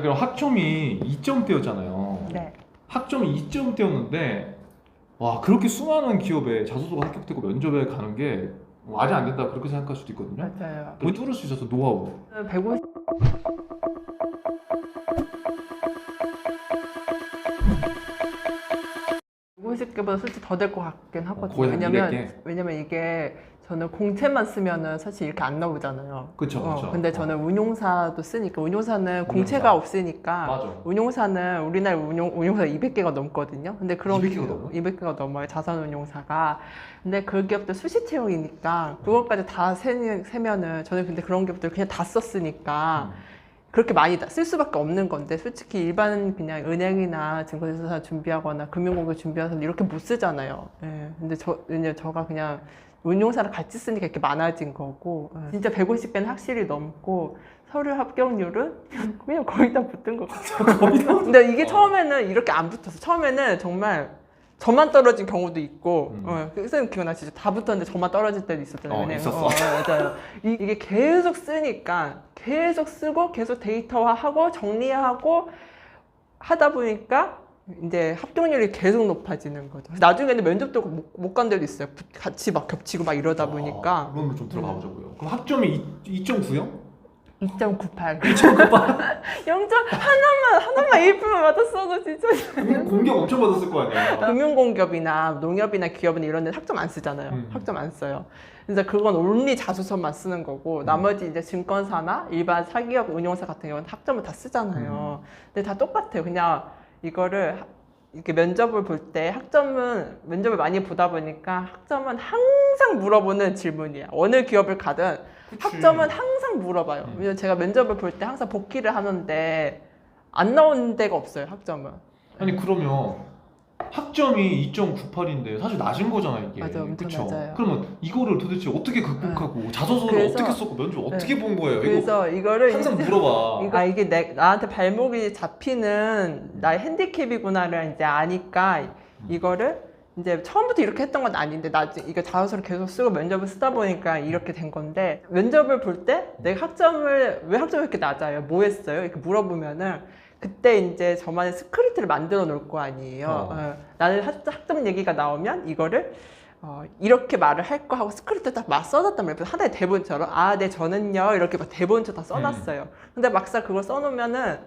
그럼 학점이 2점대였잖아요. 네. 학점이 2점대였는데 와 그렇게 수많은 기업에 자소서가 합격되고 면접에 가는 게 말이 안 된다 그렇게 생각할 수도 있거든요. 맞아요. 왜 뚫을 수 있어서 노하우. 150 150개보다 솔직히 더 될 것 같긴 하거든요. 거의 한 200개? 왜냐면 이게 저는 공채만 쓰면은 사실 이렇게 안 나오잖아요. 그쵸, 그쵸. 근데 저는 운용사도 쓰니까 운용사는 공채가 없으니까 맞아. 운용사는 우리나라 운용사 200개가 넘거든요. 근데 그런 200개가 넘어요? 200개가 넘어요. 자산운용사가. 근데 그 기업들 수시 채용이니까 그것까지 다 세면은 저는 근데 그런 기업들 그냥 다 썼으니까 그렇게 많이 쓸 수밖에 없는 건데 솔직히 일반 그냥 은행이나 증권회사 준비하거나 금융공급 준비하는 이렇게 못 쓰잖아요. 예. 근데 왜냐면 저가 그냥 운용사를 같이 쓰니까 이렇게 많아진 거고 진짜 150개는 확실히 넘고 서류 합격률은 그냥 거의 다 붙은 것 같아요. 거의 다 근데 이게 처음에는 이렇게 안 붙었어. 처음에는 정말 저만 떨어진 경우도 있고 선생님 기억나시죠? 다 붙었는데 저만 떨어질 때도 있었잖아요. 있었어. 맞아요. 이게 계속 쓰니까 계속 쓰고 계속 데이터화하고 정리하고 하다 보니까 이제 합격률이 계속 높아지는 거죠. 나중에는 면접도 못 간 데도 있어요. 같이 막 겹치고 막 이러다 보니까. 그런 거 좀 들어가 보자고요. 그럼 학점이 2.9요? 2.98. 2.98. 0점 하나만 A표만 맞았어도 진짜. 공격 엄청 받았을 거 아니에요. 금융공기업이나 농협이나 기업은 이런 데 학점 안 쓰잖아요. 학점 안 써요. 그래서 그건 온리 자소서만 쓰는 거고 나머지 이제 증권사나 일반 사기업 운용사 같은 경우는 학점을 다 쓰잖아요. 근데 다 똑같아요. 그냥 이거를 이렇게 면접을 볼 때 면접을 많이 보다 보니까 학점은 항상 물어보는 질문이야. 어느 기업을 가든 학점은 항상 물어봐요. 왜냐면 제가 면접을 볼 때 항상 복귀를 하는데 안 나오는 데가 없어요. 학점은. 아니 그러면 학점이 2.98인데 사실 낮은 거잖아 이게. 맞아, 엄청 그쵸? 낮아요. 그러면 이거를 도대체 어떻게 극복하고 자소서를 그래서- 어떻게 썼고 면접 어떻게 본 거예요? 그래서 이거를 항상 물어봐. 이게 나한테 발목이 잡히는 나의 핸디캡이구나를 이제 아니까 이거를 이제 처음부터 이렇게 했던 건 아닌데 나중에 이거 자소서를 계속 쓰고 면접을 쓰다 보니까 이렇게 된 건데 면접을 볼 때 내가 왜 학점이 이렇게 낮아요? 뭐 했어요? 이렇게 물어보면은 그때 이제 저만의 스크립트를 만들어 놓을 거 아니에요. 나는 학점 얘기가 나오면 이거를 이렇게 말을 할 거 하고 스크립트 딱 막 써놨단 말이에요. 하나의 대본처럼 네 저는요 이렇게 막 대본처럼 다 써놨어요. 근데 막상 그걸 써놓으면은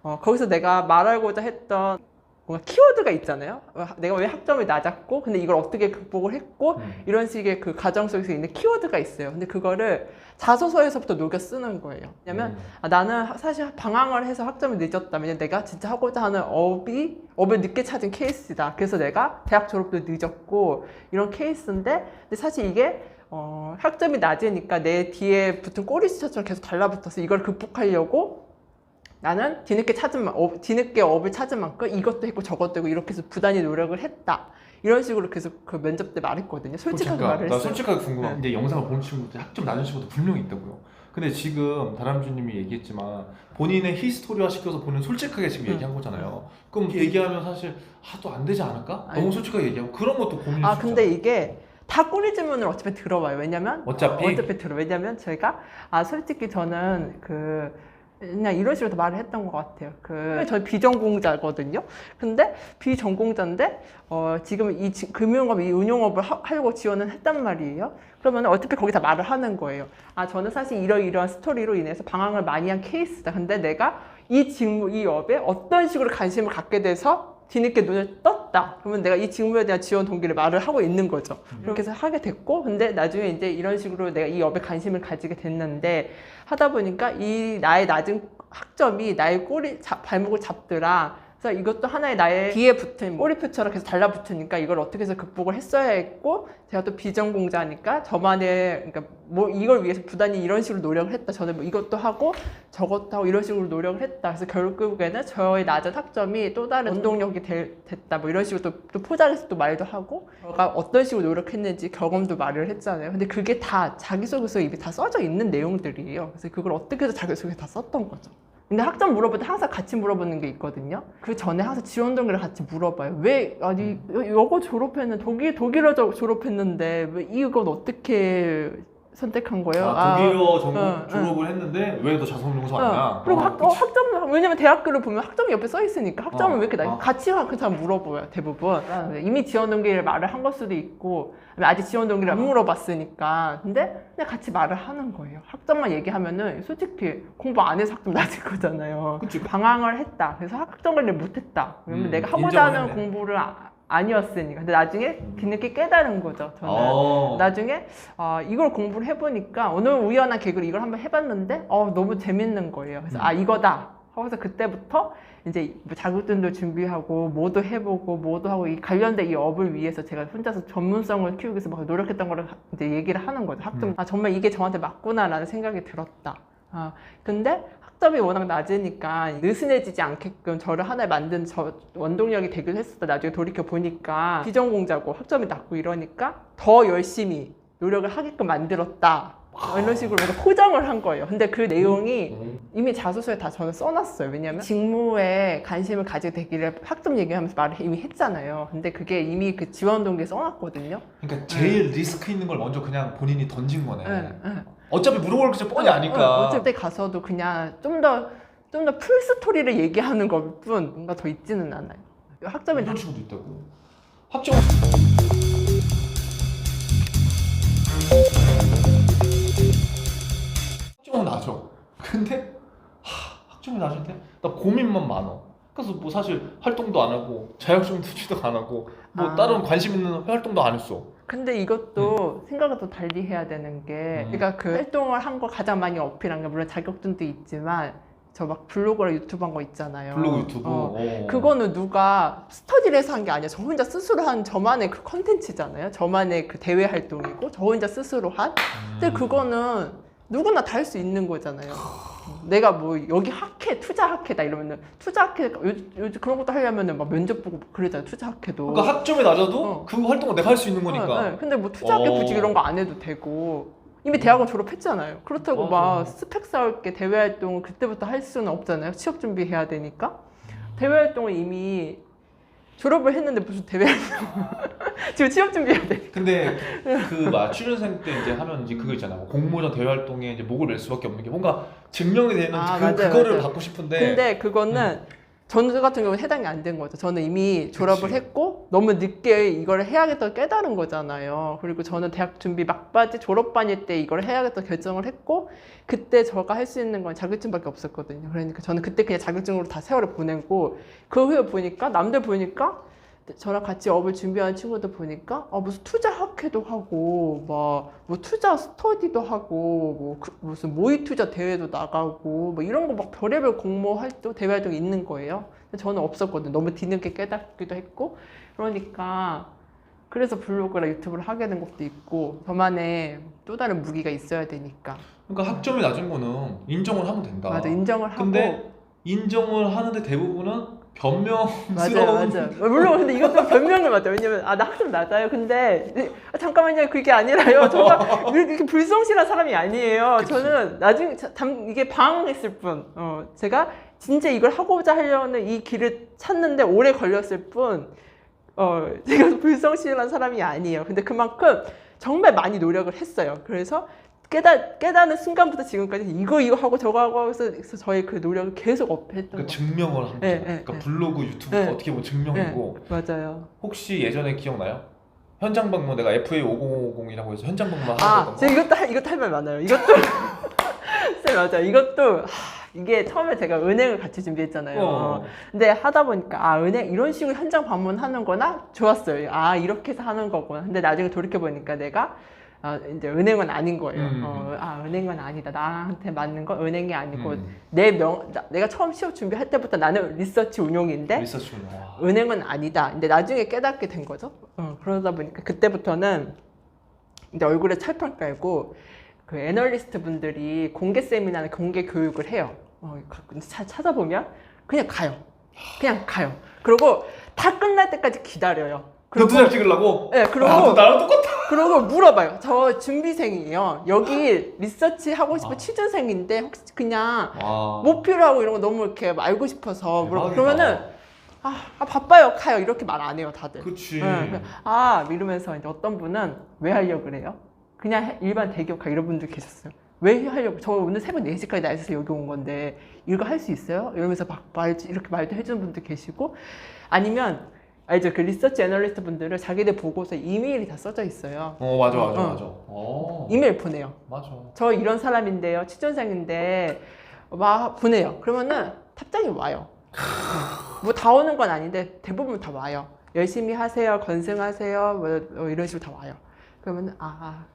거기서 내가 말하고자 했던 뭔가 키워드가 있잖아요. 내가 왜 학점이 낮았고 근데 이걸 어떻게 극복을 했고 이런 식의 그 과정 속에서 있는 키워드가 있어요. 근데 그거를 자소서에서부터 녹여 쓰는 거예요. 왜냐면 나는 사실 방황을 해서 학점이 늦었다면 내가 진짜 하고자 하는 업을 늦게 찾은 케이스다. 그래서 내가 대학 졸업도 늦었고 이런 케이스인데 근데 사실 이게 학점이 낮으니까 내 뒤에 붙은 꼬리수처럼 계속 달라붙어서 이걸 극복하려고 나는 뒤늦게 업을 찾은 만큼 이것도 했고 저것도 했고 이렇게 해서 부단히 노력을 했다. 이런 식으로 계속 그 면접 때 말했거든요. 솔직하게 말을 했어요. 나 솔직하게 궁금한 게 영상을 보는 친구들 학점 낮은 친구도 분명히 있다고요. 근데 지금 다람쥐님이 얘기했지만 본인의 히스토리화 시켜서 본인 솔직하게 지금 얘기한 거잖아요. 그럼 얘기하면 사실 또 안 되지 않을까? 너무 솔직하게 얘기하고 그런 것도 고민이 근데 이게 다 꼬리 질문을 어차피 들어봐요. 왜냐면 어차피 들어. 왜냐면 제가 솔직히 저는 그냥 이런 식으로 말을 했던 것 같아요. 저 비전공자거든요. 근데 비전공자인데 지금 이 금융업, 이 운용업을 하려고 지원을 했단 말이에요. 그러면 어차피 거기다 말을 하는 거예요. 저는 사실 이러이러한 스토리로 인해서 방황을 많이 한 케이스다. 근데 내가 이 업에 어떤 식으로 관심을 갖게 돼서 뒤늦게 눈을 떴다. 그러면 내가 이 직무에 대한 지원 동기를 말을 하고 있는 거죠. 그렇게 해서 하게 됐고, 근데 나중에 이제 이런 식으로 내가 이 업에 관심을 가지게 됐는데, 하다 보니까 이 나의 낮은 학점이 나의 발목을 잡더라. 그래서 이것도 하나의 나의 뒤에 붙은 꼬리표처럼 계속 달라붙으니까 이걸 어떻게 해서 극복을 했어야 했고, 제가 또 비전공자니까 그러니까 이걸 위해서 부단히 이런 식으로 노력을 했다. 저는 이것도 하고 저것도 하고 이런 식으로 노력을 했다. 그래서 결국에는 저의 낮은 학점이 또 다른 원동력이 됐다. 이런 식으로 또 포장해서 또 말도 하고, 제가 어떤 식으로 노력했는지 경험도 말을 했잖아요. 근데 그게 다 자기소개서에 이미 다 써져 있는 내용들이에요. 그래서 그걸 어떻게 해서 자기소개에 다 썼던 거죠. 근데 학점 물어볼 때 항상 같이 물어보는 게 있거든요. 그 전에 항상 지원 동기를 같이 물어봐요. 이거 졸업했는데 독일어 졸업했는데 왜 이건 어떻게 선택한 거예요. 독일어 전공 응, 졸업을 했는데 왜 너 자소문용서 왔냐? 그리고 그치. 학점, 왜냐면 대학교를 보면 학점이 옆에 써 있으니까 학점은 왜 이렇게 나? 어. 같이 그 사람 물어봐요, 대부분. 이미 지원 동기를 말을 한 걸 수도 있고, 아직 지원 동기를 안 물어봤으니까. 근데 그냥 같이 말을 하는 거예요. 학점만 얘기하면은 솔직히 공부 안 해서 학점 낮을 거잖아요. 그치. 방황을 했다. 그래서 학점 관리를 못 했다. 왜냐면 내가 하고자 인정을 하는 했네. 공부를 아니었으니까. 근데 나중에 뒤늦게 깨달은 거죠, 저는. 나중에 이걸 공부를 해보니까 어느 우연한 계기로 이걸 한번 해봤는데 너무 재밌는 거예요. 그래서 이거다 하고서 그때부터 이제 뭐 자격증도 준비하고 뭐도 해보고 뭐도 하고 이 관련된 이 업을 위해서 제가 혼자서 전문성을 키우기 위해서 막 노력했던 거를 이제 얘기를 하는 거죠. 학점 정말 이게 저한테 맞구나라는 생각이 들었다. 근데 학점이 워낙 낮으니까 느슨해지지 않게끔 저를 하나에 만든 원동력이 되기도 했었다. 나중에 돌이켜 보니까 비전공자고 학점이 낮고 이러니까 더 열심히 노력을 하게끔 만들었다. 이런 식으로 뭔가 포장을 한 거예요. 근데 그 내용이 이미 자소서에 다 저는 써놨어요. 왜냐면 직무에 관심을 가지게 되기를 학점 얘기하면서 말을 이미 했잖아요. 근데 그게 이미 그 지원 동기에 써놨거든요. 그러니까 제일 리스크 있는 걸 먼저 그냥 본인이 던진 거네. 응. 어차피 물어볼 게 진짜 뻔히 아니까. 어차피 가서도 그냥 좀 더 풀 스토리를 얘기하는 것 뿐 뭔가 더 있지는 않아요. 학점이 이런 친구도 있다고. 학점 학점은 낮아. 근데 학점이 낮은데 나 고민만 많아. 그래서 뭐 사실 활동도 안 하고 자격증 투지도 안 하고 뭐 다른 관심 있는 활동도 안 했어. 근데 이것도 생각을 또 달리 해야 되는 게 그러니까 그 활동을 한 거 가장 많이 어필한 게 물론 자격증도 있지만 저 막 블로그랑 유튜브 한 거 있잖아요. 블로그 유튜브. 그거는 누가 스터디를 해서 한 게 아니야. 저 혼자 스스로 한 저만의 그 컨텐츠잖아요. 저만의 그 대외 활동이고 저 혼자 스스로 한. 근데 그거는 누구나 다 할 수 있는 거잖아요. 내가 뭐 여기 학회 투자 학회다 이러면은 투자 학회 요즘 그런 것도 하려면은 막 면접 보고 그러잖아요. 투자 학회도. 그러니까 학점이 낮아도 그 활동을 내가 할 수 있는 거니까. 근데 뭐 투자 학회 굳이 이런 거 안 해도 되고. 이미 대학원 졸업했잖아요. 그렇다고 막 스펙 쌓을 게 대외 활동을 그때부터 할 수는 없잖아요. 취업 준비해야 되니까. 대외 활동을 이미 졸업을 했는데 무슨 대외 활동? 지금 취업 준비해야 돼. 근데 그 막 취준생 때 이제 하면 이제 그거 있잖아. 공모전 대외 활동에 이제 목을 맬 수밖에 없는 게 뭔가 증명이 되는 그거를 받고 싶은데. 근데 그거는 저 같은 경우는 해당이 안 된 거죠. 저는 이미 졸업을 했고 너무 늦게 이걸 해야겠다 깨달은 거잖아요. 그리고 저는 대학 준비 막바지 졸업반일 때 이걸 해야겠다 결정을 했고 그때 제가 할 수 있는 건 자격증밖에 없었거든요. 그러니까 저는 그때 그냥 자격증으로 다 세월을 보내고 그 후에 보니까 남들 보니까 저랑 같이 업을 준비하는 친구들 보니까 무슨 투자 학회도 하고 뭐 투자 스터디도 하고 무슨 모의 투자 대회도 나가고 뭐 이런 거 막 별의별 공모 활동 대외 활동이 있는 거예요. 근데 저는 없었거든요. 너무 뒤늦게 깨닫기도 했고 그러니까 그래서 블로그랑 유튜브를 하게 된 것도 있고 저만의 또 다른 무기가 있어야 되니까. 그러니까 학점이 낮은 거는 인정을 하면 된다. 맞아, 인정을 하고. 근데 인정을 하는데 대부분은 변명스러운. 맞아. 물론 근데 이것도 변명을 맞아. 왜냐면 나 학점 낮아요. 근데 잠깐만요. 그게 아니라요. 제가 이렇게 불성실한 사람이 아니에요. 그치. 저는 나중에 이게 방황했을 뿐. 제가 진짜 이걸 하고자 하려는 이 길을 찾는데 오래 걸렸을 뿐. 제가 불성실한 사람이 아니에요. 근데 그만큼 정말 많이 노력을 했어요. 그래서 깨닫는 순간부터 지금까지 이거 하고 저거 하고 해서 저의 그 노력을 계속 업했던 그러니까 증명을 한 거죠. 그러니까 블로그, 유튜브가 어떻게 보면 증명이고. 맞아요. 혹시 예전에 기억나요? 현장 방문 내가 FA5050이라고 해서 현장 방문 하셨던 거. 제가 이것도 할 말 많아요. 이것도 쌤 맞아요. 이것도 이게 처음에 제가 은행을 같이 준비했잖아요. 근데 하다 보니까 은행 이런 식으로 현장 방문하는 거나 좋았어요. 이렇게 해서 하는 거구나. 근데 나중에 돌이켜 보니까 내가 이제 은행은 아닌 거예요. 은행은 아니다. 나한테 맞는 건 은행이 아니고 내가 처음 취업 준비할 때부터 나는 리서치 운용인데 리서치 운용. 은행은 아니다. 근데 나중에 깨닫게 된 거죠. 그러다 보니까 그때부터는 이제 얼굴에 철판 깔고 그 애널리스트 분들이 공개 세미나나 공개 교육을 해요. 찾아보면 그냥 가요. 그리고 다 끝날 때까지 기다려요. 도장 찍으려고? 네, 그리고 나랑 똑같아. 그러고 물어봐요. 저 준비생이에요. 여기 리서치 하고 싶은 취준생인데 혹시 그냥 뭐 필요하고 이런 거 너무 이렇게 알고 싶어서 물어봐. 그러면은 바빠요, 가요 이렇게 말 안 해요, 다들. 그렇지. 이러면서 이제 어떤 분은 왜 하려고 그래요? 그냥 일반 대기업가 이런 분들 계셨어요. 왜 하려고? 저 오늘 새벽 4시까지 나 있어서 여기 온 건데 이거 할 수 있어요? 이러면서 막 이렇게 말도 해주는 분들 계시고, 아니면 알죠? 그 리서치 애널리스트 분들은 자기들 보고서 이메일이 다 써져 있어요. 맞아 맞아 어. 맞아. 이메일 보내요. 맞아. 저 이런 사람인데요. 취준생인데 막 보내요. 그러면은 답장이 와요. 뭐 다 오는 건 아닌데 대부분 다 와요. 열심히 하세요. 건승하세요. 뭐 이런 식으로 다 와요. 그러면은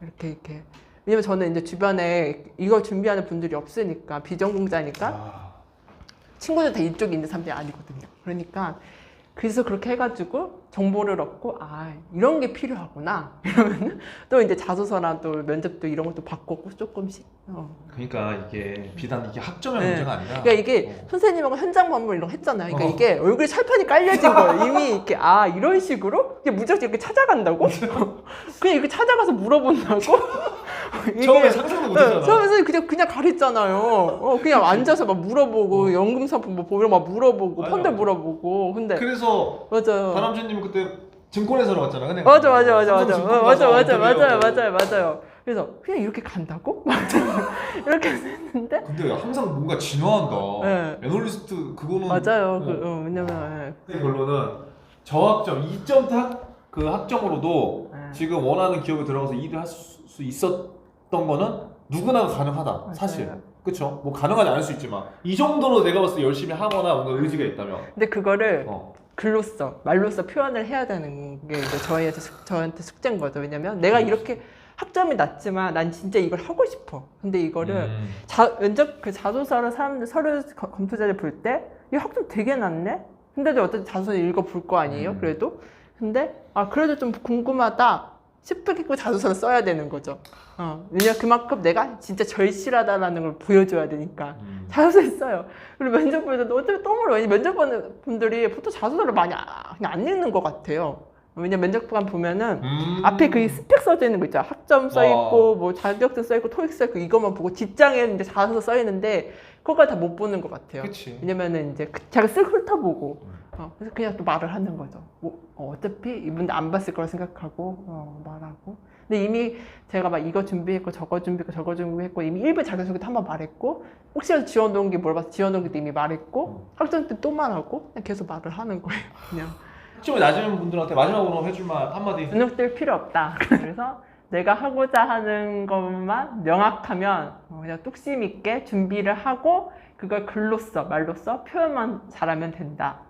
이렇게. 왜냐면 저는 이제 주변에 이걸 준비하는 분들이 없으니까, 비전공자니까 친구들 다 이쪽에 있는 사람들이 아니거든요. 그러니까 그래서 그렇게 해가지고 정보를 얻고 이런 게 필요하구나 이러면 또 이제 자소서나 또 면접도 이런 것도 바꿨고 조금씩. 그러니까 이게 비단 이게 학점의 네. 문제가 아니라. 그러니까 이게 선생님하고 현장 반복 이런 거 했잖아요. 그러니까 이게 얼굴에 철판이 깔려진 거예요. 이미 이렇게 이런 식으로 이게 무작정 이렇게 찾아간다고? 그냥 이렇게 찾아가서 물어본다고? 처음에 상상도 못했잖아. 처음에 그냥 가랬잖아요. 그냥 앉아서 막 물어보고 연금상품 뭐 이런 거 막 물어보고 맞아, 펀드 맞아. 물어보고. 근데 그래서 맞아요. 다람쥐님 그때 증권회사로 갔잖아. 은행. 맞아. 그래서 그냥 이렇게 간다고? 이렇게 했는데. 근데 항상 뭔가 진화한다. 네. 애널리스트 그거는. 맞아요. 왜냐면 근데 결론은 저학점 2점 그 학점으로도 지금 원하는 기업에 들어가서 일을 할 수 있었던 거는 누구나 가능하다. 맞아요. 사실. 그쵸? 뭐 가능하지 않을 수 있지만 이 정도로 내가 봤을 때 열심히 하거나 뭔가 의지가 있다면. 근데 그거를 어. 글로써 말로써 표현을 해야 되는 게 이제 저한테 숙제인 거죠. 왜냐면 내가 이렇게 학점이 낮지만 난 진짜 이걸 하고 싶어. 근데 이거를 면접 그 자소서를 사람들 서류 검토자를 볼 때 이 학점 되게 낮네. 근데도 어쨌든 자소서 읽어볼 거 아니에요. 그래도. 근데 그래도 좀 궁금하다 싶게 자소서를 써야 되는 거죠. 왜냐면 그만큼 내가 진짜 절실하다라는 걸 보여줘야 되니까 자소서를 써요. 그리고 면접보다도 어차피 똥으로, 왜냐면 면접 보는 분들이 보통 자소서를 많이 그냥 안 읽는 것 같아요. 왜냐면 면접관 보면은 앞에 그 스펙 써져 있는 거 있잖아. 학점 써 있고 뭐 자격증 써 있고 토익 써 있고 이것만 보고 뒷장에 이제 자소서 써 있는데 그거까지 다 못 보는 것 같아요. 그치. 왜냐면은 이제 자기가 쓱 훑어보고 그래서 그냥 또 말을 하는 거죠. 어차피 이분들 안 봤을 거라 생각하고 말하고. 근데 이미 제가 막 이거 준비했고 저거 준비했고 이미 1분 자기소개 때 한 번 말했고, 혹시라도 지원 동기 물어봐서 지원 동기 때 이미 말했고, 학점 때 또 말하고 그냥 계속 말을 하는 거예요. 그냥. 학점이 낮은 분들한테 마지막으로 해줄 말 한마디. 눈녹들 필요 없다. 그래서 내가 하고자 하는 것만 명확하면 그냥 뚝심 있게 준비를 하고 그걸 글로써 말로써 표현만 잘하면 된다.